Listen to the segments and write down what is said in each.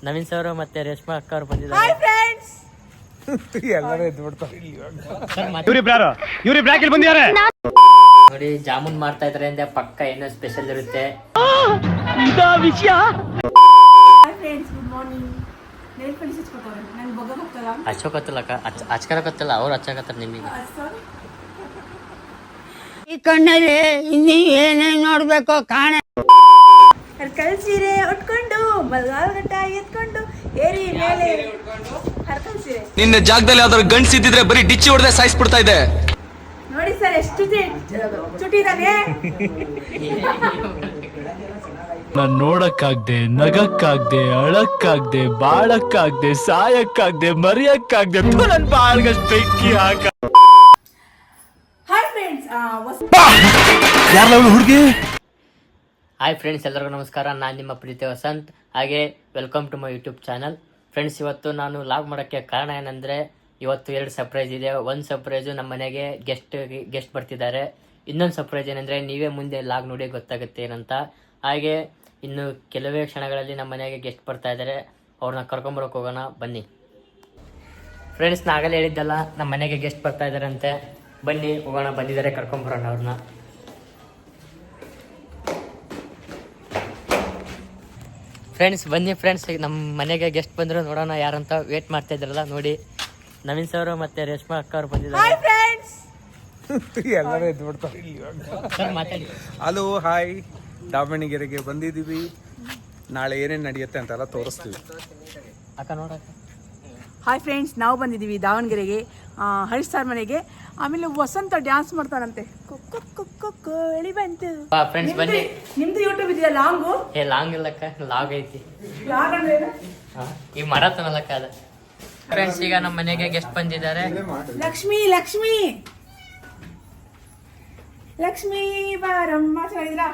Naveen sir ಮತ್ತೆ ರೇಷ್ಮಾ ಅಕ್ಕ ಅವ್ರು ಬಂದಿದ್ದಾರೆ. Hi friends. ಎಲ್ಲರೂ ಎದ್ದು ಬಿಡ್ತಾರೆ ಇಲ್ಲಿ ನೋಡಿ ಜಾಮೂನ್ ಮಾಡ್ತಾ ಇದಾರೆ ಅಂದ್ರೆ ಪಕ್ಕ ಏನೋ ಸ್ಪೆಷಲ್ ಇರುತ್ತೆ. Hi friends, good morning. Nail polish ಹಚ್ಕೊತಾರೆ. ನಾನು ಬೊಗಮ್ ಹೋಗ್ತಲ್ಲ ಹಚ್ಚೋಕತ್ತಲ್ಲಕ್ಕ ಹಚ್ಕರಕತ್ತಲ್ಲ ಅವ್ರು ಹಚ್ಚಕತ್ತಾರ ನಿಮಗೆ. ಈ ಕಣ್ಣಲ್ಲಿ ಇನ್ನೀ ಏನೇನ್ ನೋಡ್ಬೇಕು ಕಾಣ. ಹರ್ಕಲ್ ಸೀರೆ ಉಟ್ಕೊಂಡು ಬಲ್ಗಾಲ್ ಗಟ್ಟ ಎತ್ಕೊಂಡು ಏರಿ ಮೇಲೆ ಹರ್ಕಲ್ ಸೀರೆ. ನಿನ್ನ ಜಾಗದಲ್ಲಿ ಯಾವ್ದಾದ್ರು ಗಂಡ್ಸ್ ಇದ್ದಿದ್ರೆ ಬರೀ ಡಿಚ್ಚಿ ಹೊಡೆದೇ ಸಾಯಿಸ್ಬಿಡ್ತಾ ಇದೆ. ನೋಡಿ ಸರ್ ಎಷ್ಟು ಚುಟಿದಾನೆ. ನಾನ್ ನೋಡಕ್ಕಾಗ್ದೆ, ನಗಕ್ಕಾಗ್ದೆ, ಅಳಕ್ಕಾಗ್ದೆ, ಬಾಳಕ್ಕಾಗ್ದೆ, ಸಾಯಕ್ಕಾಗ್ದೆ, ಮರಿಯಕ್ಕಾಗ್ದೆ, ನನ್ ಬಾಳ್ಗಷ್ಟು ಬೆಂಕಿ ಹಾಕ. ಹಾಯ್ ಫ್ರೆಂಡ್ಸ್, ಹುಡುಗಿ. ಹಾಯ್ ಫ್ರೆಂಡ್ಸ್, ಎಲ್ಲರಿಗೂ ನಮಸ್ಕಾರ. ನಾನು ನಿಮ್ಮ ಪ್ರೀತಿ ವಸಂತ್. ಹಾಗೆ welcome to my YouTube channel. Friends, ಇವತ್ತು ನಾನು ಲಾಗ್ ಮಾಡೋಕ್ಕೆ ಕಾರಣ ಏನಂದರೆ ಇವತ್ತು 2 ಸರ್ಪ್ರೈಸ್ ಇದೆ. ಒಂದು ಸರ್ಪ್ರೈಸು ನಮ್ಮ ಮನೆಗೆ ಗೆಸ್ಟ್ ಬರ್ತಿದ್ದಾರೆ. ಇನ್ನೊಂದು ಸರ್ಪ್ರೈಸ್ ಏನಂದರೆ ನೀವೇ ಮುಂದೆ ಲಾಗ್ ನೋಡಿ ಗೊತ್ತಾಗುತ್ತೆ ಏನಂತ. ಹಾಗೆ ಇನ್ನು ಕೆಲವೇ ಕ್ಷಣಗಳಲ್ಲಿ ನಮ್ಮ ಮನೆಗೆ ಗೆಸ್ಟ್ ಬರ್ತಾ ಇದ್ದಾರೆ. ಅವ್ರನ್ನ ಕರ್ಕೊಂಬರೋಕೆ ಹೋಗೋಣ ಬನ್ನಿ. ಫ್ರೆಂಡ್ಸ್, ನಾಗಲೇ ಹೇಳಿದ್ದಲ್ಲ ನಮ್ಮ ಮನೆಗೆ ಗೆಸ್ಟ್ ಬರ್ತಾ ಇದ್ದಾರೆ ಅಂತೆ. ಬನ್ನಿ ಹೋಗೋಣ, ಬಂದಿದ್ದಾರೆ, ಕರ್ಕೊಂಬರೋಣ ಅವ್ರನ್ನ. ಫ್ರೆಂಡ್ಸ್ ಬನ್ನಿ ಫ್ರೆಂಡ್ಸ್, ನಮ್ಮ ಮನೆಗೆ ಗೆಸ್ಟ್ ಬಂದರು. ನೋಡೋಣ ಯಾರಂತ ವೇಟ್ ಮಾಡ್ತಾ ಇದ್ರಲ್ಲ ನೋಡಿ. ನವೀನ್ ಸರ್ ಮತ್ತೆ ರೇಷ್ಮಾ ಅಕ್ಕ ಅವ್ರು ಬಂದಿದ್ದಾರೆ. Hi friends. ಎಲ್ಲರೂ ಎದ್ದು ಬಿಡ್ತಾರೆ ಇಲ್ಲಿ ಸರ್ ಮಾತಾಡಿ. Hello, hi. ದಾವಣಗೆರೆಗೆ ಬಂದಿದ್ದೀವಿ. ನಾಳೆ ಏನೇನು ನಡೆಯುತ್ತೆ ಅಂತೆಲ್ಲ ತೋರಿಸ್ತೀವಿ. ಅಕ್ಕ ನೋಡಕ್ಕ. ಹಾಯ್ ಫ್ರೆಂಡ್ಸ್, ನಾವು ಬಂದಿದ್ದೀವಿ ದಾವಣಗೆರೆಗೆ, ಹರೀಶ್ ಸರ್ ಮನೆಗೆ. ಆಮೇಲೆ ವಸಂತ ಡ್ಯಾನ್ಸ್ ಮಾಡ್ತಾರಂತೆ. ಕೊಕ್ಕೊ ಕೊಕ್ಕೊ ಕೋಳಿ ಬಂತು. ಫ್ರೆಂಡ್ಸ್ ಬನ್ನಿ. ನಿಮ್ದು ಯೂಟ್ಯೂಬ್ ಇದೆಯಾ ಲಾಂಗು? ಏ ಲಾಂಗ್ ಇಲ್ಲಕ್ಕ, ಲಾಗ್ ಐತಿ. ಲಾಗ್ ಅಂದ್ರೆ ಏನು? ಈಗ ಮಾಡತ್ತನಲ್ಲಕ್ಕ ಅದ. ಫ್ರೆಂಡ್ಸ್, ಈಗ ನಮ್ಮ ಮನೆಗೆ ಗೆಸ್ಟ್ ಬಂದಿದ್ದಾರೆ. ಲಕ್ಷ್ಮಿ ಲಕ್ಷ್ಮಿ ಲಕ್ಷ್ಮಿ ಬಾರಮ್ಮ. ಚೆನ್ನಾಗಿದ್ದೀರಾ?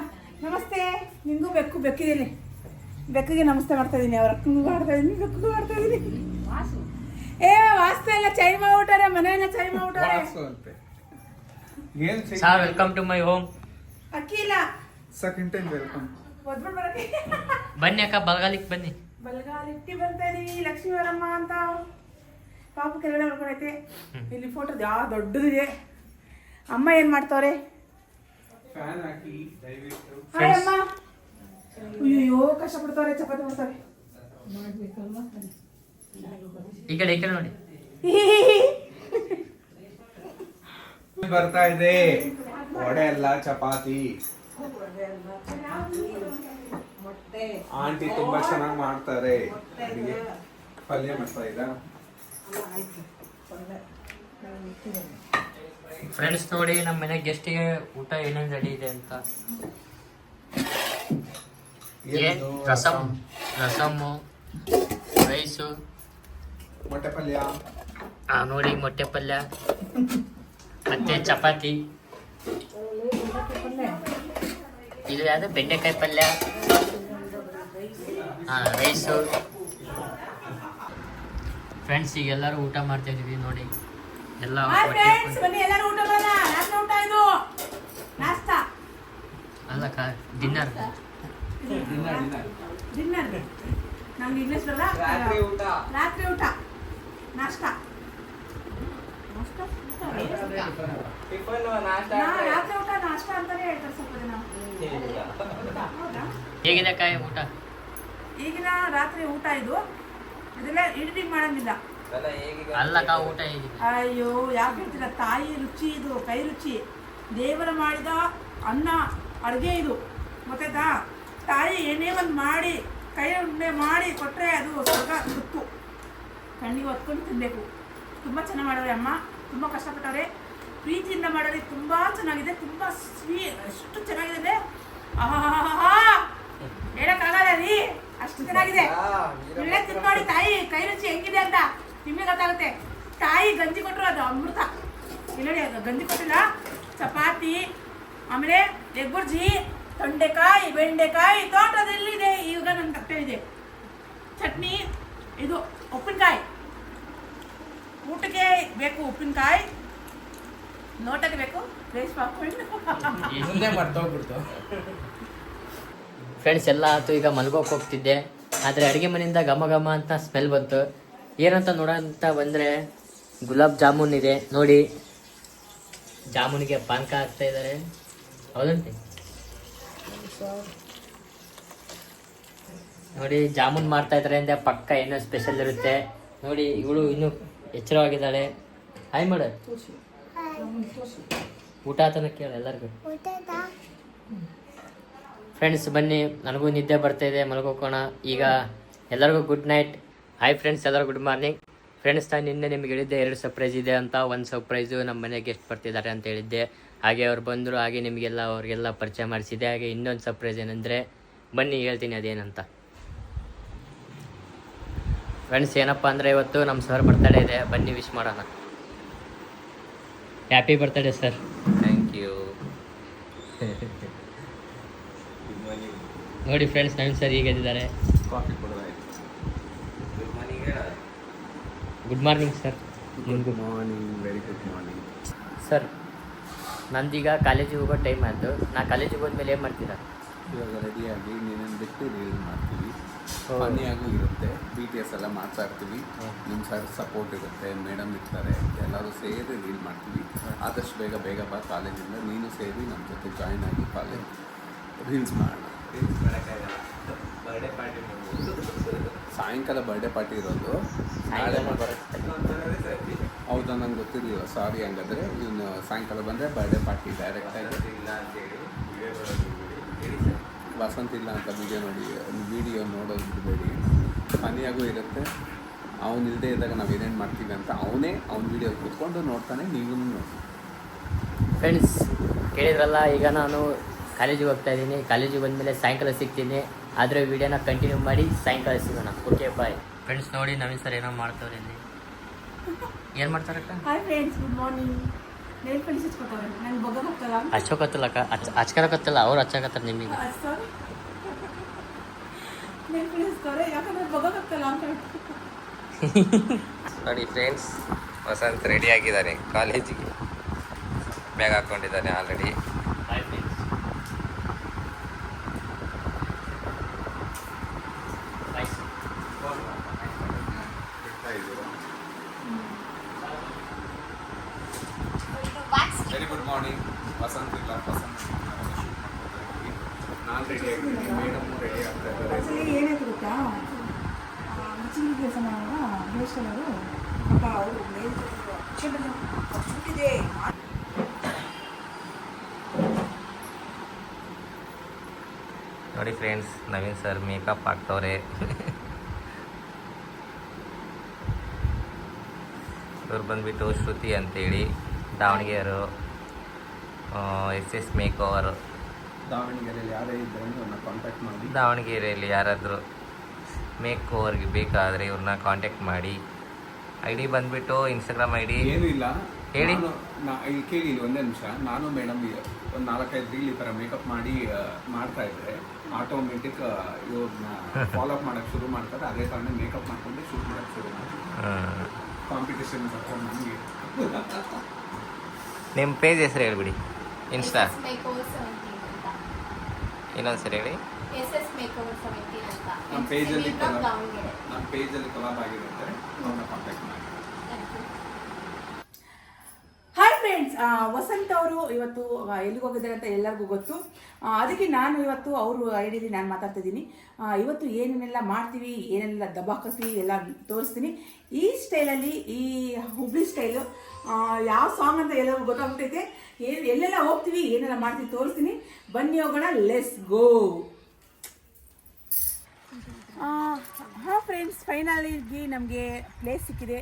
ನಮಸ್ತೆ. ನಿಮಗೂ ಬೆಕ್ಕಿದ್ದೀನಿ. ಬೆಕ್ಕಿಗೆ ನಮಸ್ತೆ ಮಾಡ್ತಾ ಇದ್ದೀನಿ. ಅವ್ರ ಅಕ್ಕನಿಗೂ ಮಾಡ್ತಾ ಇದ್ದೀನಿ, ಬೆಕ್ಕಿಗೂ ಮಾಡ್ತಾ ಇದ್ದೀನಿ. ಏ ವಾಸ್ತು ಎಲ್ಲ ಚೈ ಮಾಡ್ಬಿಟ್ಟಾರೆ, ಮನೆಯೆಲ್ಲ ಚೈ ಮಾಡ್ಬಿಟ್ಟಾರೆ. Sir welcome to my home. ಅಕ್ಕಿ ಇಲ್ಲ. Second time welcome. ಒದ್ಬಿಟ್ಟು ಬರಕ್ಕೆ ಬನ್ನಿ ಅಕ್ಕ, ಬಲ್ಗಾಲಿಕ್ ಬನ್ನಿ. ಬಲ್ಗಾಲಿಟ್ಟಿ ಬರ್ತಾ ಇದೀವಿ. ಲಕ್ಷ್ಮಿ ಬಾರಮ್ಮ ಅಂತ ಪಾಪ ಕೆಳಗಡೆ ಮಾಡ್ಕೊಂಡೈತೆ. ಇಲ್ಲಿ ಫೋಟೋ ಯಾವ ದೊಡ್ಡದಿದೆ. ಅಮ್ಮ ಏನ್ ಮಾಡ್ತಾವ್ರೆ? ಫ್ಯಾನ್ ಹಾಕಿ ದಯವಿಟ್ಟು. ಹಾಯ್ ಅಮ್ಮ. ಅಯ್ಯೋ ಕಷ್ಟಪಡ್ತಾವ್ರೆ, ಚಪಾತಿ ಮಾಡ್ತಾರೆ. ಈ ಕಡೆ ನೋಡಿ. ಬರ್ತಾ ಇದೆ ವಡೆ ಎಲ್ಲ ಚಪಾತಿ. ಆಂಟಿ ತುಂಬಾ ಚೆನ್ನಾಗಿ ಮಾಡ್ತಾರೆ. ಪಲ್ಯ ಮಾಡ್ತಾ ಇದ್ದೀರಾ? ಫ್ರೆಂಡ್ಸ್ ನೋಡಿ, ನಮ್ಮ ಮನೆ ಗೆಸ್ಟಿಗೆ ಊಟ ಏನೇನು ರೆಡಿ ಇದೆ ಅಂತ. ರಸಮ್ಮು, ರೈಸು, ಮೊಟ್ಟೆ ಪಲ್ಯ. ನೋಡಿ ಮೊಟ್ಟೆ ಪಲ್ಯ, ಮತ್ತೆ ಚಪಾತಿ. ಇದು ಯಾವುದು ಬೆಂಡೆಕಾಯಿ ಪಲ್ಯ, ರೈಸು. ಫ್ರೆಂಡ್ಸ್, ಈಗ ಎಲ್ಲರೂ ಊಟ ಮಾಡ್ತಾ ಇದೀವಿ ನೋಡಿ. ಎಲ್ಲ ಅಲ್ಲಕ್ಕ ಡಿನ್ನರ್. ನಮ್ಗೆ ಇಂಗ್ಲಿಷ್ ಬರಲ್ಲ. ರಾತ್ರಿ ಊಟ ನಾಷ್ಟ. ರಾತ್ರಿ ಊಟ ನಾಷ್ಟ ಅಂತಾನೆ ಹೇಳ್ತಾರೆ ಸ್ವಲ್ಪ ಜನ. ಹೇಗಿದೆ ಕಾಯಿ ಊಟ? ಈಗಿನ ರಾತ್ರಿ ಊಟ ಇದು. ಇದೆಲ್ಲ ಎಡಿಟಿಂಗ್ ಮಾಡಂಗಿಲ್ಲ. ಅಲ್ಲಕ್ಕ ಊಟ ಹೇಗಿದೆ? ಅಯ್ಯೋ ಯಾಕೆ ಹೇಳ್ತೀರ? ತಾಯಿ ರುಚಿ ಇದು, ಕೈ ರುಚಿ. ದೇವರ ಮಾಡಿದ ಅನ್ನ ಅಡುಗೆ ಇದು, ಗೊತ್ತಾಯ್ತಾ? ತಾಯಿ ಏನೇ ಒಂದು ಮಾಡಿ ಕೈ ಉಂಡೆ ಮಾಡಿ ಕೊಟ್ಟರೆ ಅದು ಸ್ವರ್ಗ ತುತ್ತು. ಕಣ್ಣಿಗೆ ಹೊತ್ಕೊಂಡು ತಿನ್ನಬೇಕು. ತುಂಬ ಚೆನ್ನಾಗಿ ಮಾಡೋರೆ ಅಮ್ಮ, ತುಂಬ ಕಷ್ಟಪಟ್ಟವ್ರೆ, ಪ್ರೀತಿಯಿಂದ ಮಾಡೋರೆ. ತುಂಬ ಚೆನ್ನಾಗಿದೆ, ತುಂಬ ಎಷ್ಟು ಚೆನ್ನಾಗಿದೆ ಅಂದರೆ ಹೇಳಕ್ಕಾಗಲ್ಲ ರೀ, ಅಷ್ಟು ಚೆನ್ನಾಗಿದೆ. ಒಳ್ಳೆ ತಿನ್ಮಾಡಿ ತಾಯಿ ಕೈ ರುಚಿ ಹೆಂಗಿದೆ ಅಂತ ನಿಮಗೆ ಗೊತ್ತಾಗುತ್ತೆ. ತಾಯಿ ಗಂಜಿ ಕೊಟ್ಟರು ಅದು ಅಮೃತ. ಇಲ್ಲ ಗಂಜಿ ಕೊಟ್ಟಿಲ್ಲ. ಚಪಾತಿ, ಆಮೇಲೆ ಎಗ್ ಬುರ್ಜಿ, ತೊಂಡೆಕಾಯಿ, ಬೆಂಡೆಕಾಯಿ ತೋಟದಲ್ಲಿದೆ. ಈಗ ನನ್ನ ತಟ್ಟೆ ಇದೆ. ಚಟ್ನಿ, ಇದು ಉಪ್ಪಿನಕಾಯಿ. ಊಟಕ್ಕೆ ಬೇಕು ಉಪ್ಪಿನಕಾಯಿ, ನೋಟಕ್ಕೆ ಬೇಕು ಬೇಸ್ ಫ್ರೆಂಡ್ಸ್ ಎಲ್ಲ ಆಯ್ತು. ಈಗ ಮಲ್ಗೋಕೆ ಹೋಗ್ತಿದ್ದೆ. ಆದರೆ ಅಡುಗೆ ಮನೆಯಿಂದ ಘಮ ಘಮ ಅಂತ ಸ್ಮೆಲ್ ಬಂತು. ಏನಂತ ನೋಡೋಂತ ಬಂದರೆ ಗುಲಾಬ್ ಜಾಮೂನ್ ಇದೆ ನೋಡಿ. ಜಾಮೂನಿಗೆ ಪಾನಕ ಹಾಕ್ತಾ ಇದ್ದಾರೆ, ಹೌದಂತೆ ನೋಡಿ. ಜಾಮೂನ್ ಮಾಡ್ತಾ ಇದ್ದಾರೆ ಅಂದರೆ ಪಕ್ಕ ಏನೋ ಸ್ಪೆಷಲ್ ಇರುತ್ತೆ ನೋಡಿ. ಇವಳು ಇನ್ನೂ ಎಚ್ಚರವಾಗಿದ್ದಾಳೆ. ಹಾಯ್ ಮಾಡ, ಊಟ ಆತನ ಕೇಳ ಎಲ್ಲರಿಗೂ. ಫ್ರೆಂಡ್ಸ್ ಬನ್ನಿ, ನನಗೂ ನಿದ್ದೆ ಬರ್ತಾ ಇದೆ, ಮಲ್ಕೋಕೋಣ ಈಗ. ಎಲ್ಲರಿಗೂ ಗುಡ್ ನೈಟ್. ಹಾಯ್ ಫ್ರೆಂಡ್ಸ್, ಎಲ್ಲರಿಗೂ ಗುಡ್ ಮಾರ್ನಿಂಗ್. ಫ್ರೆಂಡ್ಸ್, ನಾನು ನಿನ್ನೆ ನಿಮಗೆ ಹೇಳಿದ್ದೆ 2 ಸರ್ಪ್ರೈಸ್ ಇದೆ ಅಂತ. ಒಂದು ಸರ್ಪ್ರೈಸು ನಮ್ಮ ಮನೆಗೆ ಗೆಸ್ಟ್ ಬರ್ತಿದ್ದಾರೆ ಅಂತ ಹೇಳಿದ್ದೆ. ಹಾಗೆ ಅವ್ರು ಬಂದರು, ಹಾಗೆ ನಿಮಗೆಲ್ಲ ಅವ್ರಿಗೆಲ್ಲ ಪರಿಚಯ ಮಾಡಿಸಿದೆ. ಹಾಗೆ ಇನ್ನೊಂದು ಸರ್ಪ್ರೈಸ್ ಏನಂದರೆ ಬನ್ನಿ ಹೇಳ್ತೀನಿ ಅದೇನಂತ. ಫ್ರೆಂಡ್ಸ್ ಏನಪ್ಪ ಅಂದರೆ ಇವತ್ತು ನಮ್ಮ ಸರ್ ಬರ್ತಡೇ ಇದೆ, ಬನ್ನಿ ವಿಶ್ ಮಾಡೋಣ. Happy birthday sir. Thank you. ನೋಡಿ ಫ್ರೆಂಡ್ಸ್, ನವೀನ್ ಸರ್ ಈಗ ಎದ್ದಿದ್ದಾರೆ. ಕಾಫಿ ಕೊಡೋದಾಯ್ತು. Good morning sir. Good morning, very good morning sir. ನಂದೀಗ ಕಾಲೇಜಿಗೆ ಹೋಗೋ ಟೈಮ್ ಆಯಿತು. ನಾ ಕಾಲೇಜಿಗೆ ಹೋದ್ಮೇಲೆ ಏನು ಮಾಡ್ತೀರಾ? ಇವಾಗ ರೆಡಿಯಾಗಿ ನೀನನ್ನು ಬಿಟ್ಟು ರೀಲ್ ಮಾಡ್ತೀವಿ. ಫನ್ನಿಯಾಗೂ ಇರುತ್ತೆ, BTS ಎಲ್ಲ ಮಾಡ್ತಾ ಇರ್ತೀವಿ. ನಿಮ್ಮ ಸರ್ ಸಪೋರ್ಟ್ ಇರುತ್ತೆ, ಮೇಡಮ್ ಇರ್ತಾರೆ, ಎಲ್ಲರೂ ಸೇರಿ ರೀಲ್ ಮಾಡ್ತೀವಿ. ಆದಷ್ಟು ಬೇಗ ಬಾ ಕಾಲೇಜಿಂದ. ನೀನು ಸೇರಿ ನಮ್ಮ ಜೊತೆ ಜಾಯ್ನ್ ಆಗಿ ಕಾಲೇಜ್ ರೀಲ್ಸ್ ಮಾಡೋಣ. ಸಾಯಂಕಾಲ ಬರ್ಡೇ ಪಾರ್ಟಿ ಇರೋದು. ನಾಳೆ ಹೌದಾ, ನಂಗೆ ಗೊತ್ತಿರಲಿಲ್ಲ, ಸಾರಿ. ಹಂಗಾದ್ರೆ ಇವನು ಸಾಯಂಕಾಲ ಬಂದರೆ ಬರ್ಡೇ ಪಾರ್ಟಿ ಡೈರೆಕ್ಟಾಗಿ. ವಸಂತ ಇಲ್ಲ ಅಂತ ವಿಡಿಯೋ ನೋಡೋದು ಬಿಡಬೇಡಿ. ಫನ್ನಿಯಾಗೂ ಇರುತ್ತೆ. ಅವನು ಇಲ್ಲದೆ ಇದ್ದಾಗ ನಾವು ಏನೇನು ಮಾಡ್ತೀವಿ ಅಂತ ಅವ್ನ ವಿಡಿಯೋ ಕೂತ್ಕೊಂಡು ನೋಡ್ತಾನೆ, ನೀವು ನೋಡಿ. ಫ್ರೆಂಡ್ಸ್ ಕೇಳಿದ್ರಲ್ಲ, ಈಗ ನಾನು ಕಾಲೇಜಿಗೆ ಹೋಗ್ತಾ ಇದ್ದೀನಿ. ಕಾಲೇಜಿಗೆ ಬಂದಮೇಲೆ ಸಾಯಂಕಾಲ ಸಿಗ್ತೀನಿ. ಆದರೆ ವಿಡಿಯೋನ ಕಂಟಿನ್ಯೂ ಮಾಡಿ ಸಾಯಂಕಾಲ ಸಿಗೋಣ. Okay bye. ಫ್ರೆಂಡ್ಸ್ ನೋಡಿ, ನವೀನ್ ಸರ್ ಏನೋ ಮಾಡ್ತವ್ರೆ ಇಲ್ಲಿ. ಏನು ಮಾಡ್ತಾರಕ್ಕ? Hi friends, good morning. Nail polish ಹಚ್ಕೊತಾರೆ, ನಂಗೆ ಬೊಗ ಹೋಗ್ತಲ್ಲ ಹಚ್ಚೋಕತ್ತಲ್ಲಕ್ಕ, ಹಚ್ಕೊಳಕತ್ತಲ್ಲ, ಅವ್ರು ಹಚ್ಚಕತ್ತಾರೆ ನಿಮಗೆ. ಸರ್ ನೇಲ್ ಪಾಲಿಶ್ ಹಚ್ತಾರೆ, ಯಾಕಂದ್ರೆ ಬೊಗ ಹೋಗ್ತಲ್ಲ ಅಂತ. ನೋಡಿ ಫ್ರೆಂಡ್ಸ್, ವಸಂತ್ ರೆಡಿ ಆಗಿದ್ದಾನೆ, ಕಾಲೇಜಿಗೆ ಬ್ಯಾಗ್ ಹಾಕ್ಕೊಂಡಿದ್ದಾನೆ already. Bye friends. Bye. Very good morning. Vasanth ಇಲ್ಲ, ನಾನು ರೆಡಿ ಆಗಿದ್ದೀನಿ, ಮೇಡಮ್ ರೆಡಿ ಆಗ್ತಾ ಇದ್ದಾರೆ. ಆ್ಯಕ್ಚುಲಿ ಏನಾಯ್ತು ಗೊತ್ತಾ, ಮುಚ್ಚಿನ ಕೆಲಸ ಮಾಡೋಣ ಹೇರ್ ಸ್ಟೈಲರು ಪಾಪ ಅವರು ಮೇಲ್ ಸುಟ್ಟಿದೆ. ನೋಡಿ ಫ್ರೆಂಡ್ಸ್, ನವೀನ್ ಸರ್ ಮೇಕಪ್ ಹಾಕ್ತವ್ರೆ. ಇವ್ರು ಬಂದುಬಿಟ್ಟು ಶ್ರುತಿ ಅಂತೇಳಿ, ದಾವಣಗೆರೆ, SS ಮೇಕ್ ಓವರ್. ದಾವಣಗೆರೆಯಲ್ಲಿ ಯಾರೇ ಇದ್ದರೆ ಅವ್ರನ್ನ ಕಾಂಟ್ಯಾಕ್ಟ್ ಮಾಡಿ. ದಾವಣಗೆರೆಯಲ್ಲಿ ಯಾರಾದರೂ ಮೇಕ್ ಓವರ್ಗೆ ಬೇಕಾದರೆ ಇವ್ರನ್ನ ಕಾಂಟ್ಯಾಕ್ಟ್ ಮಾಡಿ. ID ಬಂದುಬಿಟ್ಟು ಇನ್ಸ್ಟಾಗ್ರಾಮ್ ID ಏನೂ ಇಲ್ಲ ಹೇಳಿ. ಇಲ್ಲಿ ಕೇಳಿ, ಒಂದೇ ನಿಮಿಷ. ನಾನು ಮೇಡಮ್ ಒಂದು 4-5 ರೀಲ್ ಈ ಥರ ಮೇಕಪ್ ಮಾಡ್ತಾ ಇದ್ದರೆ ಆಟೋಮೆಟಿಕ್ ಇವ್ರನ್ನ ಫಾಲೋ ಅಪ್ ಮಾಡೋಕ್ಕೆ ಶುರು ಮಾಡ್ತಾರೆ. ಅದೇ ಥರನೇ ಮೇಕಪ್ ಮಾಡ್ಕೊಂಡು ಶೂಟ್ ಮಾಡೋಕ್ಕೆ ಶುರು ಮಾಡಿ. ಕಾಂಪಿಟೇಷನ್ ನಮಗೆ. ನಿಮ್ಮ ಪೇಜ್ ಹೆಸರು ಹೇಳ್ಬಿಡಿ, ಇನ್ಸ್ಟಾ. ಮೇಕ್ಓವರ್ 17 ಅಂತ. ಇನ್ನೊಂದು ಸರಿ ಹೇಳಿ. SS ಮೇಕ್ಓವರ್ 17 ಅಂತ. ನಮ್ಮ ಪೇಜಲ್ಲಿ ದಾವಣಗೆರೆ. ಕೊಲಾಬ್ ಆಗಿರುತ್ತೆ, ಅವ್ರನ್ನ ಕಾಂಟ್ಯಾಕ್ಟ್ ಮಾಡಿ. ಹಾಯ್ ಫ್ರೆಂಡ್ಸ್, ವಸಂತ್ ಅವರು ಇವತ್ತು ಎಲ್ಲಿಗೆ ಹೋಗಿದ್ದಾರೆ ಅಂತ ಎಲ್ಲರಿಗೂ ಗೊತ್ತು. ಅದಕ್ಕೆ ನಾನು ಇವತ್ತು ಅವರು ಐಡಿಯಲ್ಲಿ ನಾನು ಮಾತಾಡ್ತಾ ಇದ್ದೀನಿ. ಇವತ್ತು ಏನೇನೆಲ್ಲ ಮಾಡ್ತೀವಿ, ಏನೆಲ್ಲ ದಬಾಕಸ್ತೀವಿ ಎಲ್ಲ ತೋರಿಸ್ತೀನಿ. ಈ ಸ್ಟೈಲಲ್ಲಿ, ಈ ಹುಬ್ಳಿ ಸ್ಟೈಲು, ಯಾವ ಸಾಂಗ್ ಅಂತ ಎಲ್ಲರಿಗೂ ಗೊತ್ತಾಗ್ತೈತೆ. ಎಲ್ಲೆಲ್ಲ ಹೋಗ್ತೀವಿ, ಏನೆಲ್ಲ ಮಾಡ್ತೀವಿ ತೋರಿಸ್ತೀನಿ. ಬನ್ನಿ ಹೋಗೋಣ, ಲೆಟ್ಸ್ ಗೋ. ಹಾಂ ಫ್ರೆಂಡ್ಸ್, ಫೈನಲಿ ನಮಗೆ ಪ್ಲೇಸ್ ಸಿಕ್ಕಿದೆ.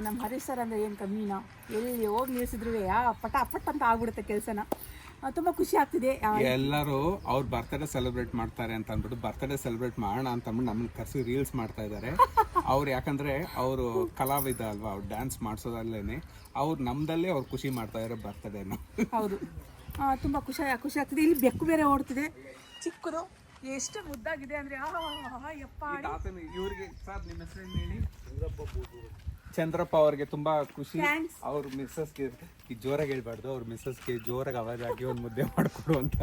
ನಮ್ಮ ಹರೀಶ್ ಸರ್ ಅಂದರೆ ಏನು ಕಮ್ಮಿನ, ಎಲ್ಲಿ ಹೋಗಿ ನಿಲ್ಲಿಸಿದ್ರು ಪಟ ಅಂತ ಆಗ್ಬಿಡುತ್ತೆ ಕೆಲಸನ. ತುಂಬ ಖುಷಿ ಆಗ್ತಿದೆ. ಎಲ್ಲರೂ ಅವ್ರ ಬರ್ತಡೇ ಸೆಲೆಬ್ರೇಟ್ ಮಾಡ್ತಾರೆ ಅಂತ ಅಂದ್ಬಿಟ್ಟು ಬರ್ತಡೇ ಸೆಲೆಬ್ರೇಟ್ ಮಾಡೋಣ ಅಂತ ಅಂದ್ಬಿಟ್ಟು ನಮ್ಮನ್ನ ಕರೆಸಿ ರೀಲ್ಸ್ ಮಾಡ್ತಾ ಇದ್ದಾರೆ. ಅವ್ರು ಯಾಕಂದರೆ ಅವರು ಕಲಾವಿದ ಅಲ್ವಾ, ಅವ್ರು ಡ್ಯಾನ್ಸ್ ಮಾಡಿಸೋದಲ್ಲೇ ಅವ್ರು ನಮ್ಮದಲ್ಲೇ ಅವ್ರು ಖುಷಿ ಮಾಡ್ತಾ ಇರೋ ಬರ್ತಡೇನ. ಹೌದು, ತುಂಬ ಖುಷಿ ಆಗ್ತಿದೆ. ಇಲ್ಲಿ ಬೆಕ್ಕು ಬೇರೆ ಓಡ್ತಿದೆ, ಚಿಕ್ಕದು, ಎಷ್ಟು ಮುದ್ದಾಗಿದೆ ಅಂದರೆ ಯಪ್ಪ. ಇವ್ರಿಗೆ ಸರ್ ನಿಮ್ಮ ಹೆಸರು ಹೇಳಿ. ಚಂದ್ರಪ್ಪ ಅವ್ರಿಗೆ ತುಂಬಾ ಖುಷಿ. ಅವ್ರ ಮಿಸ್ಸಸ್ಗೆ ಈ ಜೋರಾಗಿ ಹೇಳ್ಬಾರ್ದು, ಅವ್ರ ಮಿಸ್ಸಸ್ಗೆ ಜೋರಾಗಿ ಆವಾಜ್ ಹಾಕಿ ಒಂದು ಮುದ್ದೆ ಮಾಡಿಕೊಡು ಅಂತ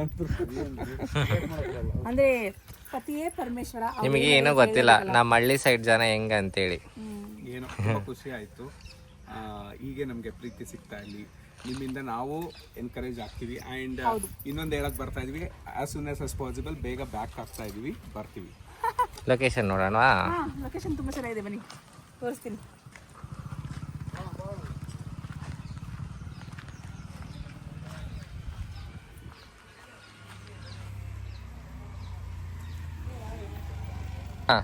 ಅಂದರೆ ಪತಿಯೇ ಪರಮೇಶ್ವರ. ನಿಮಗೆ ಏನೂ ಗೊತ್ತಿಲ್ಲ ನಮ್ಮ ಹಳ್ಳಿ ಸೈಡ್ ಜನ ಹೆಂಗ ಅಂತೇಳಿ. ಏನೋ ತುಂಬ ಖುಷಿ ಆಯಿತು. ಹೀಗೆ ನಮಗೆ ಪ್ರೀತಿ ಸಿಗ್ತಾ ಇಲ್ಲಿ ನಿಮ್ಮಿಂದ ನಾವು ಎನ್ಕರೇಜ್ ಆಗ್ತೀವಿ. ಆ್ಯಂಡ್ ಇನ್ನೊಂದು ಹೇಳಕ್ಕೆ ಬರ್ತಾ ಇದೀವಿ, ಆಸ್ ಸೂನ್ ಆಸ್ ಪಾಸಿಬಲ್ ಬೇಗ ಬ್ಯಾಕ್ ಆಗ್ತಾ ಇದೀವಿ, ಬರ್ತೀವಿ. ಲೊಕೇಶನ್ ನೋಡೋಣವಾ? ಲೊಕೇಶನ್ ತುಂಬ ಚೆನ್ನಾಗಿದೆ, ಬನ್ನಿ ತೋರಿಸ್ತೀನಿ. ಹಾಂ,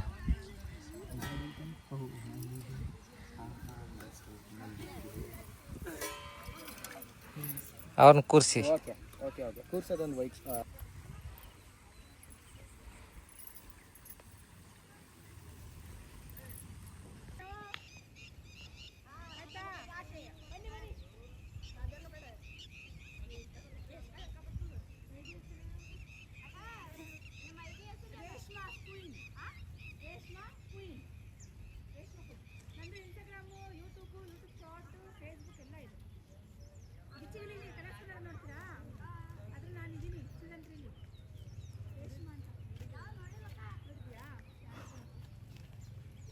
ಅವ್ರನ್ನ ಕೂರಿಸಿ. ಕೂರ್ಸೋದೊಂದು ವೈಕ್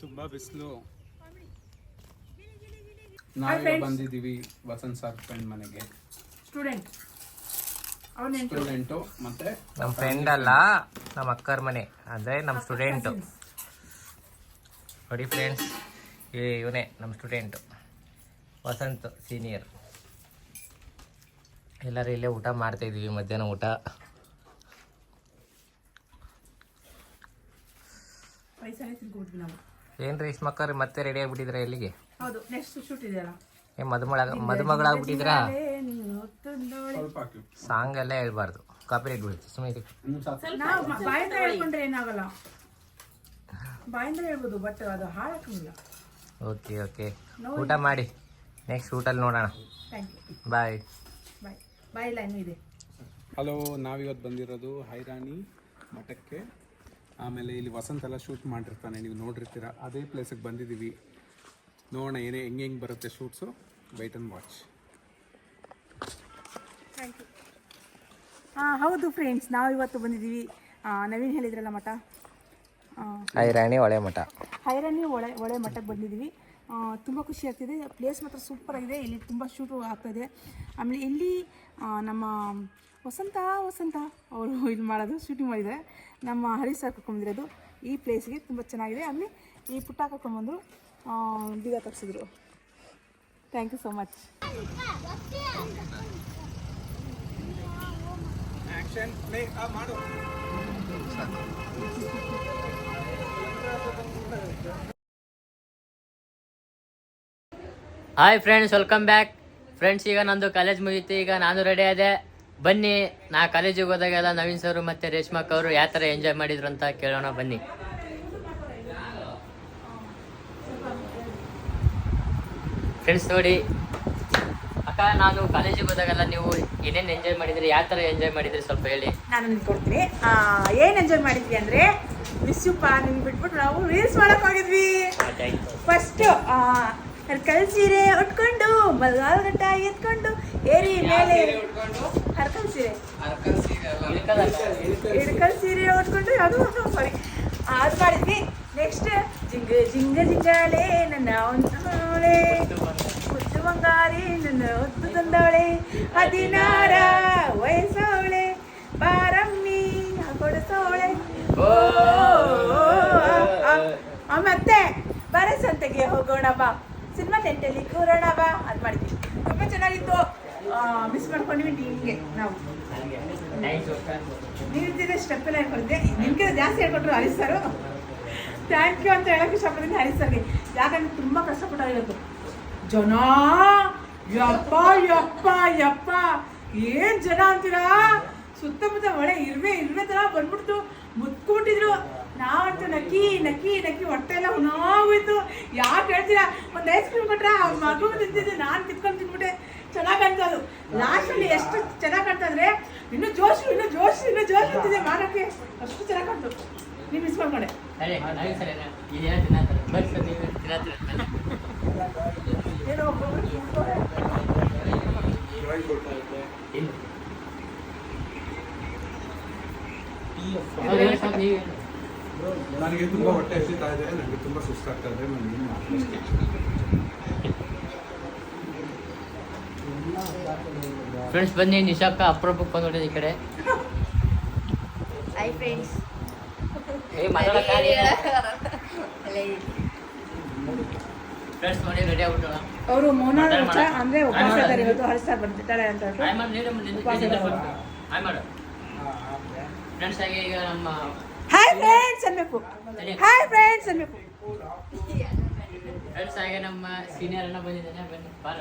ತುಂಬ ಬಿಸಿಲು. ನಾವೀಗ ಬಂದಿದ್ದೀವಿ ವಸಂತ್ ಸರ್ ಫ್ರೆಂಡ್ ಮನೆಗೆ. ಸ್ಟೂಡೆಂಟು ಮತ್ತೆ ನಮ್ಮ ಫ್ರೆಂಡ್ ಅಲ್ಲ, ನಮ್ಮ ಅಕ್ಕರ ಮನೆ, ಅಂದರೆ ನಮ್ಮ ಸ್ಟೂಡೆಂಟು. ನೋಡಿ ಫ್ರೆಂಡ್ಸ್, ಇವನೇ ನಮ್ಮ ಸ್ಟೂಡೆಂಟು ವಸಂತ್ ಸೀನಿಯರ್. ಎಲ್ಲರೂ ಇಲ್ಲೇ ಊಟ ಮಾಡ್ತಾಯಿದ್ದೀವಿ, ಮಧ್ಯಾಹ್ನ ಊಟ. ಏನು ರೇಷ್ಮಕ್ಕರ್ ಮತ್ತೆ ರೆಡಿ ಆಗಿಬಿಟ್ಟಿದ್ರ ಎಲ್ಲಿಗೆ? ಹೌದು, ನೆಕ್ಸ್ಟ್ ಶೂಟ್ ಇದೆಯಲ್ಲ. ಮದುಮಗಳಾಗ್ಬಿಟ್ಟಿದ್ರಾ? ಸ್ವಲ್ಪ ಹಾಕಿ. ಸಾಂಗ್ ಎಲ್ಲ ಹೇಳ್ಬಾರ್ದು, ಕಾಪಿರೈಟ್ ಬೀಳುತ್ತೆ. ಸುಮ್ಮನೆ ನಾವು ಬಾಯಿಂದ ಹೇಳ್ಕೊಂಡ್ರೆ ಏನಾಗಲ್ಲ, ಬಾಯಿಂದ ಹೇಳ್ಬೋದು, ಬಟ್ ಅದು ಹಾಳಾಕಂಗಿಲ್ಲ. ಓಕೆ ಓಕೆ, ಊಟ ಮಾಡಿ, ನೆಕ್ಸ್ಟ್ ಊಟಲ್ಲಿ ನೋಡೋಣ. ಥ್ಯಾಂಕ್ ಯು, ಬಾಯ್ ಬಾಯ್. ಬಾಯ್ ಇಲ್ಲ, ಇನ್ನೂ ಇದೆ. ಹಲೋ, ನಾವಿವತ್ತು ಬಂದಿರೋದು ಹೈರಾಣಿ ಮಠಕ್ಕೆ. ಆಮೇಲೆ ಇಲ್ಲಿ ವಸಂತ ಎಲ್ಲ ಶೂಟ್ ಮಾಡಿರ್ತಾನೆ, ನೀವು ನೋಡಿರ್ತೀರ. ಅದೇ ಪ್ಲೇಸಿಗೆ ಬಂದಿದ್ದೀವಿ. ನೋಡೋಣ ಹೆಂಗೆ ಬರುತ್ತೆ shoots. Wait and watch. Thank you. ಹೌದು ಫ್ರೆಂಡ್ಸ್, ನಾವು ಇವತ್ತು ಬಂದಿದ್ದೀವಿ, ನವೀನ್ ಹೇಳಿದ್ರಲ್ಲ ಮಠ, ಹೈರಾಣಿ ಹೊಳೆ ಮಠ, ಹೈರಾಣಿ ಹೊಳೆ ಮಠಕ್ಕೆ ಬಂದಿದ್ದೀವಿ. ತುಂಬ ಖುಷಿ ಆಗ್ತಿದೆ. ಪ್ಲೇಸ್ ಮಾತ್ರ ಸೂಪರ್ ಆಗಿದೆ. ಇಲ್ಲಿ ತುಂಬ ಶೂಟು ಆಗ್ತಾಯಿದೆ. ಆಮೇಲೆ ಇಲ್ಲಿ ನಮ್ಮ ವಸಂತ ಅವರು ಇದು ಮಾಡೋದು ಶೂಟಿಂಗ್ ಮಾಡಿದ್ದಾರೆ. ನಮ್ಮ ಹರೀಶ್ ಸರ್ ಕರ್ಕೊಂಡ್ಬಂದಿರೋದು ಈ ಪ್ಲೇಸ್ಗೆ. ತುಂಬ ಚೆನ್ನಾಗಿದೆ. ಆಮೇಲೆ ಈ ಪುಟ್ಟ ಕರ್ಕೊಂಡ್ಬಂದರು, ಬೀಗ ತರಿಸಿದ್ರು. Thank you so much. Hi friends, welcome back. Friends, ಈಗ ನಂದು ಕಾಲೇಜ್ ಮುಗೀತು. ಈಗ ನಾನು ರೆಡಿ ಆದೆ. ಬನ್ನಿ, ನಾ ಕಾಲೇಜಿಗೆ ಹೋದಾಗೆಲ್ಲ ನವೀನ್ ಸರ್ ಮತ್ತು ರೇಷ್ಮಕ್ ಅವರು ಯಾವ ಥರ ಎಂಜಾಯ್ ಮಾಡಿದ್ರು ಅಂತ ಕೇಳೋಣ ಬನ್ನಿ. ಫ್ರೆಂಡ್ಸ್ ನೋಡಿ, ಅಕ್ಕ, ನಾನು ಕಾಲೇಜಿಗೆ ಹೋದಾಗೆಲ್ಲ ನೀವು ಏನೇನು ಎಂಜಾಯ್ ಮಾಡಿದ್ರಿ, ಯಾವ ಥರ ಎಂಜಾಯ್ ಮಾಡಿದ್ರಿ ಸ್ವಲ್ಪ ಹೇಳಿ. ನಾನು ನಿಮ್ಗೆ ಕೊಡ್ತೀನಿ. ಏನು ಎಂಜಾಯ್ ಮಾಡಿದ್ವಿ ಅಂದರೆ, ಮಿಸ್ಸುಪ್ಪ ನಿಮ್ಗೆ ಬಿಟ್ಬಿಟ್ಟು ನಾವು ರೀಲ್ಸ್ ಮಾಡಕ್ಕೆ ಹೋಗಿದ್ವಿ. ಫಸ್ಟು ಹರ್ಕಲ್ ಸೀರೆ ಉಟ್ಕೊಂಡು, ಮಲ್ಗಾಲ್ ಗಂಟ ಎತ್ಕೊಂಡು, ಏರಿ ಮೇಲೆ ಹರ್ಕಲ್ ಸೀರೆ ಇಡ್ಕಲ್ ಸೀರೆ ಉಟ್ಕೊಂಡು, ಅದು ಸಾರಿ ಅದು ಮಾಡಿದ್ವಿ. ನೆಕ್ಸ್ಟ್ ಜಿಂಗಾಲೆ ನನ್ನ ಒಂದೋಳೆ, ಮುದ್ದು ಬಂಗಾರಿ ನನ್ನ ಹೊತ್ತು ತಂದವಳೆ, 16 ವಯಸ್ಸವಳೆ, ಬಾರಮ್ಮಿ ಕೊಡಿಸೋಳೆ. ಮತ್ತೆ ಬರ ಸಂತೆಗೆ ಹೋಗೋಣ ಬಾ, ಸಿನಿಮಾ ಟೆಂಟಲ್ಲಿ ಕೂರೋಣ ಬಾ, ಅದು ಮಾಡಿದ್ವಿ. ತುಂಬ ಚೆನ್ನಾಗಿತ್ತು. ಮಿಸ್ ಮಾಡ್ಕೊಂಡ್ವಿ ಟೀಮ್ಗೆ ನಾವು. ನೀವಿದ್ದಿದ್ರೆ ಸ್ಟೆಪ್ ಎಲ್ಲ ಹೇಳ್ಕೊಳ್ದೆ, ನಿಮ್ಗೆ ಜಾಸ್ತಿ ಹೇಳ್ಕೊಟ್ರು ಹರೀಶ್ ಸರು. ಥ್ಯಾಂಕ್ ಯು ಅಂತ ಹೇಳೋಕ್ಕೆ ಇಷ್ಟಪಡ್ತೀನಿ ಹರೀಶ್ ಸರ್ಗೆ. ಯಾಕಂದ್ರೆ ತುಂಬ ಕಷ್ಟಪಟ್ಟಾಗಿರೋದು ಜನ. ಯಪ್ಪ ಯಪ್ಪ ಯಪ್ಪ, ಏನು ಜನ ಅಂತೀರಾ! ಸುತ್ತಮುತ್ತ ಒಳ್ಳೆ ಇರುವೆ ಥರ ಬಂದ್ಬಿಡ್ತು, ಮುತ್ಕೊಂಡ್ಬಿಟ್ಟಿದ್ರು. ನಾವಂತೂ ನಕ್ಕಿ ಹೊಟ್ಟೆ ಎಲ್ಲ ಹುಣಾಗೋಯ್ತು. ಯಾಕೆ ಹೇಳ್ತೀರಾ, ಒಂದು ಐಸ್ ಕ್ರೀಮ್ ಕೊಟ್ರೆ ಆ ಮಗು ತಿಂತಿದ್ದೆ, ನಾನು ಕಿತ್ಕೊಂಡು ತಿಂದ್ಬಿಟ್ಟೆ. ಚೆನ್ನಾಗಿ ಕಾಣ್ತದು. ಲಾಸ್ಟಲ್ಲಿ ಎಷ್ಟು ಚೆನ್ನಾಗಿ ಕಾಣ್ತಂದ್ರೆ, ಇನ್ನೂ ಜೋಶ್ ಅಂತಿದೆ ಮಾಡೋಕ್ಕೆ, ಅಷ್ಟು ಚೆನ್ನಾಗಿ ಕಾಣ್ತು. ನೀವು ಮಿಸ್ ಮಾಡ್ಕೊಂಡೆ. ಏನೋ ನನಗೆ ತುಂಬ ಹೊಟ್ಟೆ ಹಸಿತಾ ಇದೆ, ನನಗೆ ತುಂಬ ಸುಸ್ತಾಗ್ತಾ ಇದೆ, ನಾನು ಏನು ಮಾಡ್ತೀನಿ. ಫ್ರೆಂಡ್ಸ್ ಬನ್ನಿ, ನಿಶಾಕ್ಕ ಅಪ್ರೂಪಕ್ಕೆ ಬಂದ್ಬಿಟ್ಟಿದೆ ಈ ಕಡೆ. Hi friends. ಫ್ರೆಂಡ್ಸ್ ನೋಡಿ ರೆಡಿ ಆಗ್ಬಿಟ್ಟಳ. ಅವರು ಮೌನ ಮಾತಾಡ್ ಅಂದ್ರೆ ಉಪವಾಸ ಇದ್ದಾರೆ ಇವತ್ತು, ಹರಿಸ್ತಾ ಬಂದಿರ್ತಾರೆ ಅಂತ ಹೇಳ್ಬಿಟ್ಟು. ಹಾಯ್ ಮಾಡು. ಫ್ರೆಂಡ್ಸ್ ಹಾಗೆ ಈಗ ನಮ್ಮ ಹಾಯ್ ಫ್ರೆಂಡ್ಸ್ ಅನ್ಬೇಕು, ಹಾಯ್ ಫ್ರೆಂಡ್ಸ್ ಅನ್ಬೇಕು. ಫ್ರೆಂಡ್ಸ್ ಹಾಗೆ ನಮ್ಮ ಸೀನಿಯರ್ ಅಣ್ಣ ಬಂದಿದ್ದಾನೆ, ಬನ್ನಿ ಬಾರ.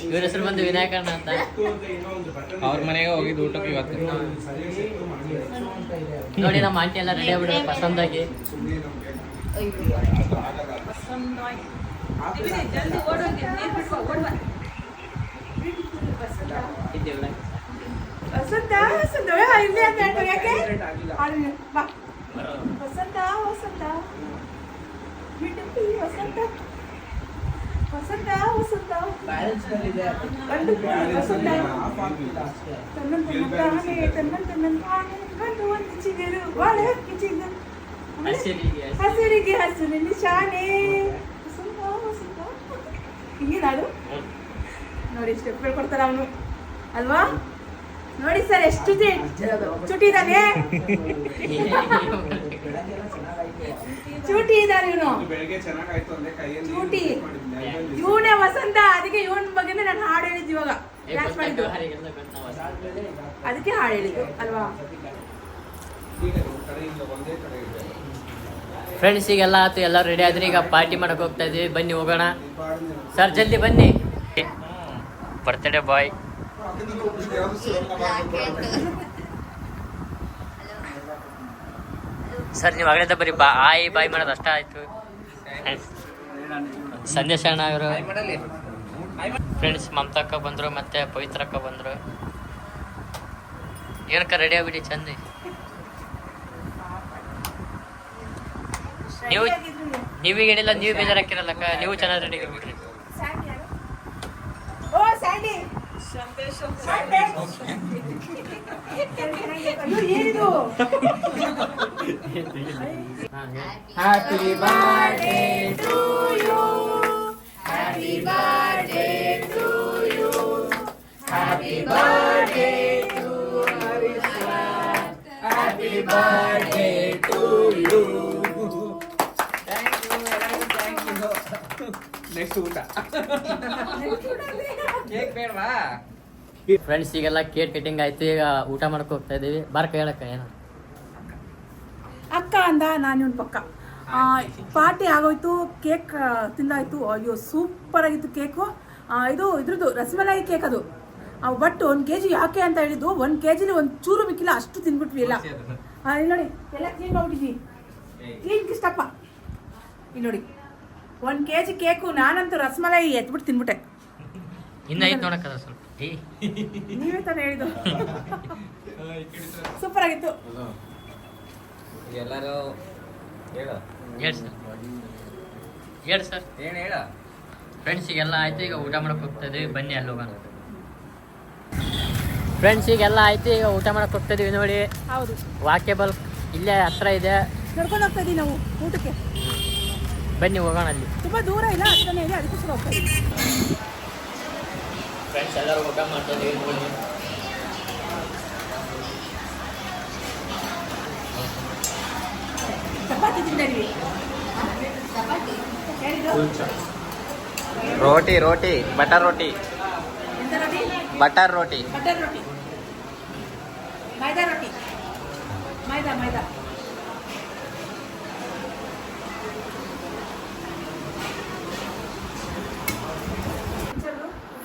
ಇವ್ರ ಹೆಸರು ಬಂದು ವಿನಾಯಕಣ್ಣ ಅಂತ. ಅವ್ರ ಮನೆಗೆ ಹೋಗಿದ್ದು ಊಟಕ್ಕೆ ಇವತ್ತು. ನೋಡಿ ನಮ್ಮ ಆಂಟಿ ಎಲ್ಲ ರೆಡಿ ಆಗ್ಬಿಟ್ಟು ಪಸಂದಾಗಿ. ಇದ್ದೀವಲ್ಲ ವಸಂತ ವಸಂತ ಇಲ್ಲಿ ಅಂತ ಹೇಳ್ತಾರೆ, ಯಾಕೆ ಬಾ ವಸಂತ ವಸಂತ ಬಿಟ್ಟು ವಸಂತ ವಸಂತ ವಸಂತ ಗಂಡು ವಸಂತ ತನ್ನಂತಾನೆ ತನ್ನಂತಾನೆ ಗಂಡು ಒಂದು ಚಿಗುರು ಒಳ್ಳೆ ಹಕ್ಕಿ ಚಿಗುರು ಹಸಿರಿಗೆ ಹಸಿರಿನ ಶಾನೆ ವಸಂತ ವಸಂತ ಹಿಂಗೆ ನಾಡು ನೋಡಿ ಸ್ಟೆಪ್ ಹೇಳ್ಕೊಡ್ತಾರ ಅವನು ಅಲ್ವಾ. ನೋಡಿ ಸರ್ ಎಷ್ಟು ಚುಟಿ ಇದ್ದಾನೆ, ಚೂಟಿ ಇದ್ದಾನೆ ಇವನು, ಬೆಳಗ್ಗೆ ಚೆನ್ನಾಗಾಯ್ತು ಅಂದ್ರೆ ಕೈಯಲ್ಲಿ ಚೂಟಿ. ಇವನೇ ವಸಂತ, ಅದಕ್ಕೆ ಇವನ್ ಬಗ್ಗೆನೇ ನಾನು ಹಾಡು ಹೇಳಿದ್ದು ಇವಾಗ ಕ್ಲಾಸ್ ಮಾಡಿದ್ದು, ಅದಕ್ಕೆ ಹಾಡು ಹೇಳಿದ್ದು ಅಲ್ವಾ. ಒಂದೇ ಕಡೆ ಇದೆ. ಫ್ರೆಂಡ್ಸ್ ಈಗೆಲ್ಲ ಆಯ್ತು, ಎಲ್ಲ ರೆಡಿ ಆದ್ರೆ ಈಗ ಪಾರ್ಟಿ ಮಾಡಕ್ ಹೋಗ್ತಾ ಇದೀವಿ. ಬನ್ನಿ ಹೋಗೋಣ ಸರ್, ಜಲ್ದಿ ಬನ್ನಿ. ಬರ್ತ್ಡೇ ಬಾಯ್ ಸರ್, ನೀವು ಆಗಲೇ ಬರೀ ಬಾಯ್ ಮಾಡೋದು ಅಷ್ಟ ಆಯ್ತು. ಸಂದೇಶ ಅಣ್ಣ ಇವರು. ಫ್ರೆಂಡ್ಸ್ ಮಮತಾಕ್ಕ ಬಂದ್ರು, ಮತ್ತೆ ಪವಿತ್ರಕ್ಕ ಬಂದ್ರು. ಏನಕ್ಕ ರೆಡಿ ಆಗ್ಬಿಡಿ ಚಂದ. ನೀವೀಗ ಹೇಳಿಲ್ಲ, ನೀವು ಬೇಜಾರಾಕಿರಲ್ಲಕ್ಕ, ನೀವು ಚೆನ್ನಾಗಿ ರೆಡಿ ಆಗಿಬಿಡ್ರಿ. ಓ ಸ್ಯಾಂಡಿ ಏನಿದು happy birthday to you, happy birthday to you, happy birthday to Harish, happy birthday to you. Next ಊಟ ಕೇಕ್ ಬೇಡವಾ? ಫ್ರೆಂಡ್ಸ್ ಈಗೆಲ್ಲ ಕೇಕ್ ಕಟಿಂಗ್ ಆಯ್ತು, ಈಗ ಊಟ ಮಾಡಕ್ ಹೋಗ್ತಾ ಇದೀವಿ. ಬಾರ್ಕ ಹೇಳಕ್ಕ ಏನು ಅಕ್ಕ ಅಂದ, ನಾನು ಇವನು ಪಕ್ಕ. ಪಾರ್ಟಿ ಆಗೋಯ್ತು, ಕೇಕ್ ತಿಂದಾಯ್ತು. ಅಯ್ಯೋ ಸೂಪರ್ ಆಗಿತ್ತು ಕೇಕು. ಇದು ಇದ್ರದ್ದು ರಸಮಲೈ ಕೇಕ್ ಅದು. ಬಟ್ 1 kg ಯಾಕೆ ಅಂತ ಹೇಳಿದ್ದು, 1 kgಲಿ ಒಂದು ಚೂರು ಮಿಕ್ಕಿಲ್ಲ, ಅಷ್ಟು ತಿಂದ್ಬಿಟ್ವಿ ಎಲ್ಲ. ಇಲ್ಲಿ ನೋಡಿ ಎಲ್ಲ ಕ್ಲೀನ್ ಮಾಡ್ಬಿಟ್ಟಿದ್ವಿ, ಕ್ಲೀನ್ ಕಿಷ್ಟಪ್ಪ. ಇಲ್ಲಿ ನೋಡಿ 1 kg ಕೇಕು, ನಾನಂತೂ ರಸಮಲೈ ಎತ್ಬಿಟ್ಟು ತಿನ್ಬಿಟ್ಟೆ. ಇನ್ನ ಐತ್ ನೋಡಕ್ಕದ ಸ್ವಲ್ಪ. ನೀವೇ ತಾನೇ ಹೇಳಿದ್ದು. ಸೂಪರ್ ಆಗಿತ್ತು. ಎಲ್ಲರೂ ಹೇಳು. ಹೇಳಿ ಸರ್, ಹೇಳಿ ಸರ್. ಏನು ಹೇಳ? ಫ್ರೆಂಡ್ಸ್ ಈಗೆಲ್ಲ ಆಯ್ತು, ಈಗ ಊಟ ಮಾಡಕ್ ಹೋಗ್ತಾ ಇದೀವಿ. ಬನ್ನಿ ಅಲ್ಲಿ ಹೋಗೋಣ. ಫ್ರೆಂಡ್ಸ್ ಈಗೆಲ್ಲ ಆಯ್ತು, ಈಗ ಊಟ ಮಾಡಕ್ ಹೋಗ್ತಾ ಇದೀವಿ. ನೋಡಿ ಹೌದು, ವಾಕೇಬಲ್ ಇಲ್ಲೇ ಹತ್ರ ಇದೆ, ನಡ್ಕೊಂಡು ಹೋಗ್ತಾ ಇದೀವಿ ನಾವು ಊಟಕ್ಕೆ. ಬನ್ನಿ ಹೋಗೋಣ. ಅಲ್ಲಿ ತುಂಬಾ ದೂರ ಇಲ್ಲ, ಹತ್ರನೇ ಇದೆ, ಅದಕ್ಕೋಸ್ಕರ ಹೋಗ್ತಾ ಇದೀವಿ. ಫ್ರೆಂಡ್ಸ್ ಎಲ್ಲರೂ ಊಟ ಮಾಡ್ತಾ ಇದೀವಿ. ನೋಡಿ ಚಪಾತಿ ತಿಂದಿದ್ವಿ. ರೋಟಿ ರೋಟಿ ಬಟರ್ ರೋಟಿ, ಎಂತ ರೊಟ್ಟಿ? ಬಟರ್ ರೋಟಿ. ಬಟರ್ ರೊಟ್ಟಿ, ಮೈದಾ ರೊಟ್ಟಿ, ಮೈದಾ ಮೈದಾ.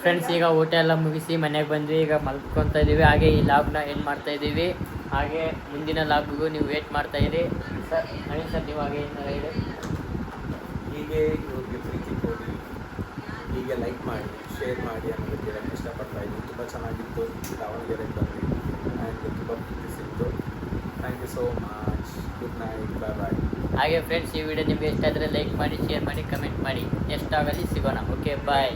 ಫ್ರೆಂಡ್ಸ್ ಈಗ ಊಟ ಎಲ್ಲ ಮುಗಿಸಿ ಮನೆಗೆ ಬಂದ್ವಿ. ಈಗ ಮಲ್ಕೊತಾ ಇದೀವಿ. ಹಾಗೆ ಈ ಲಾಗ್ನ ಎಂಡ್ ಮಾಡ್ತಾ ಇದ್ದೀವಿ. ಹಾಗೆ ಮುಂದಿನ ಲಾಗ್ಗೂ ನೀವು ವೇಟ್ ಮಾಡ್ತಾ ಇರಿ ಸರ್. ನವೀನ್ ಸರ್, ನೀವು ಹಾಗೆ ಏನಾರ ಹೇಳಿ. ಹೀಗೆ ಇವ್ರಿಗೆ ಪ್ರೀತಿ ಕೊಡಿ, ಹೀಗೆ ಲೈಕ್ ಮಾಡಿ, ಶೇರ್ ಮಾಡಿ ಅನ್ನೋದು ಹೇಳಕ್ಕೆ ಇಷ್ಟಪಡ್ತಾ ಇದ್ದೀನಿ. ತುಂಬ ಚೆನ್ನಾಗಿತ್ತು, ದಾವಣಗೆರೆಗೆ ಬಂದ್ವಿ ಆ್ಯಂಡ್ ತುಂಬ ಪ್ರೀತಿ ಸಿಕ್ತು. Thank you so much. Good night, bye bye. ಹಾಗೆ ಫ್ರೆಂಡ್ಸ್, ಈ ವಿಡಿಯೋ ನಿಮಗೆ ಇಷ್ಟ ಆದರೆ ಲೈಕ್ ಮಾಡಿ, ಶೇರ್ ಮಾಡಿ, ಕಮೆಂಟ್ ಮಾಡಿ. ನೆಕ್ಸ್ಟ್ ಆಗಲಿ ಸಿಗೋಣ. ಓಕೆ, ಬಾಯ್.